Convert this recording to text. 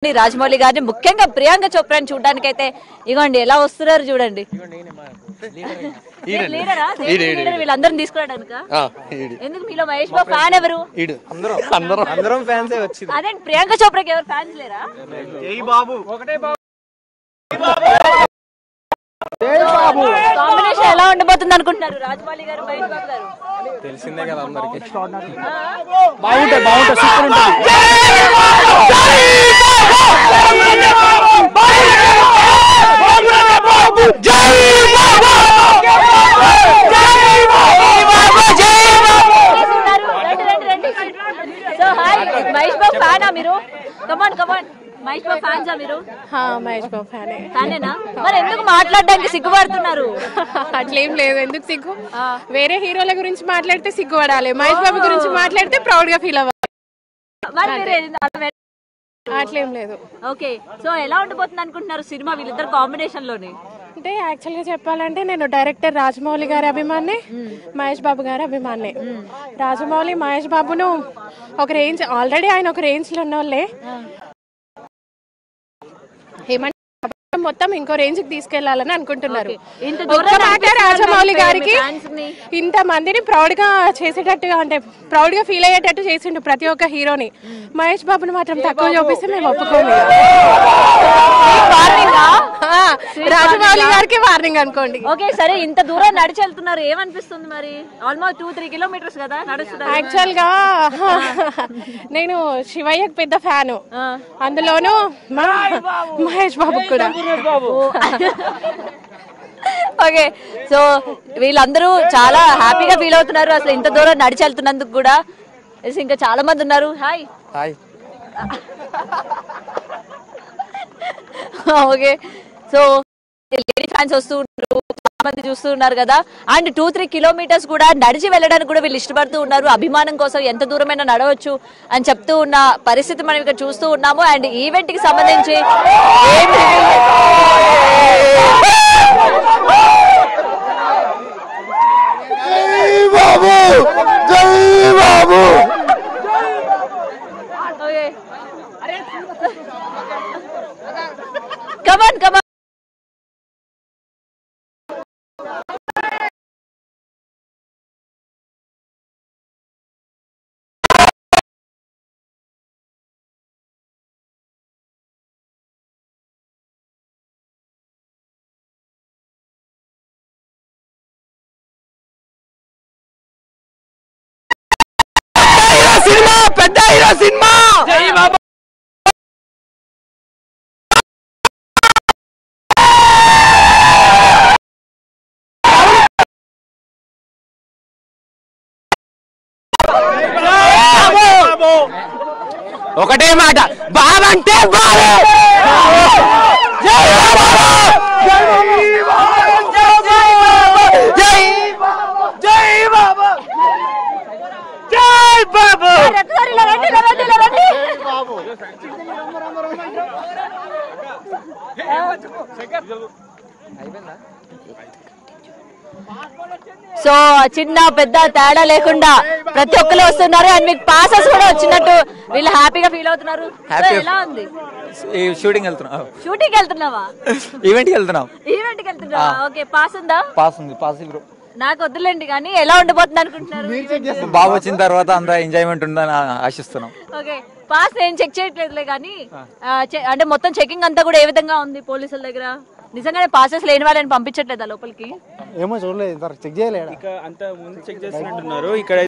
రాజమౌళి గారిని ముఖ్యంగా ప్రియాంక చోప్రాని చూడడానికి అయితే ఇగోండి ఎలా వస్తున్నారు చూడండి. వీళ్ళందరిని తీసుకురావడానిక ఎందుకు మీలో మహేష్ బాబు ఫ్యాన్ ఎవరు? అదే ప్రియాంక చోప్రాకి ఎవరు ఫ్యాన్స్ లేరా? కాంబినేషన్ ఎలా ఉండబోతుంది అనుకుంటున్నారు రాజమౌళి గారు మహేష్ బాబు గారు? తెలిసిందే కదా అందరికి. మహేష్ బాబు ఫ్యానా మీరు? కమాన్ కమాన్, మహేష్ బాబు ఫ్యాన్సా మీరు? మహేష్ బాబు ఫ్యానేనా? మరి ఎందుకు మాట్లాడడానికి సిగ్గుపడుతున్నారు? అట్లేం లేదు, ఎందుకు సిగ్గు? వేరే హీరోల గురించి మాట్లాడితే సిగ్గుపడాలి, మహేష్ బాబు గురించి మాట్లాడితే ప్రౌడ్ గా ఫీల్ అవ్వాలి. అట్లేం లేదు. ఓకే, సో ఎలా ఉండబోతుంది అనుకుంటున్నారు సినిమా వీళ్ళిద్దరు కాంబినేషన్ లోని? అంటే యాక్చువల్ గా చెప్పాలంటే నేను డైరెక్టర్ రాజమౌళి గారి అభిమాని, మహేష్ బాబు గారి అభిమాని. రాజమౌళి మహేష్ బాబును ఒక రేంజ్, ఆల్రెడీ ఆయన ఒక రేంజ్ లో ఉన్న వాళ్ళే, ఏమంటే మొత్తం ఇంకో రేంజ్ కి తీసుకెళ్లాలని అనుకుంటున్నారు. రాజమౌళి గారికి ఇంత మందిని ప్రౌడ్ గా చేసేటట్టుగా, అంటే ప్రౌడ్ గా ఫీల్ అయ్యేటట్టు చేసిండు ప్రతి ఒక్క హీరోని. మహేష్ బాబుని మాత్రం తక్కువ చూపిస్తే మేము ఒప్పుకోము. రాజమౌళి గారికి వార్నింగ్ అనుకోండి. ఓకే సరే, ఇంత దూరం నడిచి వెళ్తున్నారు, ఏమనిపిస్తుంది మరి? ఆల్మోస్ట్ 2-3 కిలోమీటర్స్ కదా నడుస్తున్నారు. యాక్చువల్ గా నేను శివయ్యకి పెద్ద ఫ్యాను, అందులోనూ మహేష్ బాబు కూడా. ఓకే, సో వీళ్ళందరూ చాలా హ్యాపీగా ఫీల్ అవుతున్నారు అసలు ఇంత దూరం నడిచి వెళ్తున్నందుకు కూడా. ఇంకా చాలా మంది ఉన్నారు. Hi hi. Okay, so lady fans వస్తూ ఉన్నారు, చాలా మంది చూస్తూ ఉన్నారు కదా. అండ్ 2-3 కిలోమీటర్స్ కూడా నడిచి వెళ్ళడానికి కూడా వీళ్ళు ఇష్టపడుతూ ఉన్నారు. అభిమానం కోసం ఎంత దూరమైనా నడవచ్చు అని చెప్తూ ఉన్న పరిస్థితి మనం ఇక్కడ చూస్తూ ఉన్నాము. అండ్ ఈవెంట్ కి సంబంధించి కమాన్ కమాన్. సినిమా పెద్ద హీరో సినిమా. ఒకటే మాట, బాబంటే బాబు. సో చిన్న పెద్ద తేడా లేకుండా ప్రతి ఒక్కరు వస్తున్నారు. అండ్ మీకు పాసెస్ కూడా వచ్చినట్టు వీళ్ళు హ్యాపీగా ఫీల్ అవుతున్నారు. ఎలా ఉంది? షూటింగ్ వెళ్తున్నా. షూటింగ్ వెళ్తున్నావా? ఈవెంట్ కి వెళ్తున్నాం. ఈవెంట్ కి వెళ్తున్నావా? ఓకే, పాస్ ఉందా? పాస్ ఉంది. పాస్ నాకు వద్దులేండి, కానీ ఎలా ఉండబోతుంది అనుకుంటున్నారు? బాబు వచ్చిన తర్వాత అంత ఎంజాయ్మెంట్ ఉందని ఆశిస్తున్నాం. ఓకే, పాస్ నేను చెక్ చేయట్లేదులే, కానీ అంటే మొత్తం చెకింగ్ అంతా కూడా ఏ విధంగా ఉంది పోలీసుల దగ్గర? నిజంగానే పాసెస్ లేని వాళ్ళని పంపించట్లేదా లోపలికి? ఏమో చూడలేదు, చెక్ చేయలేదు. అంత ముందు చెక్ చేస్తున్నట్టున్నారు. ఇక్కడ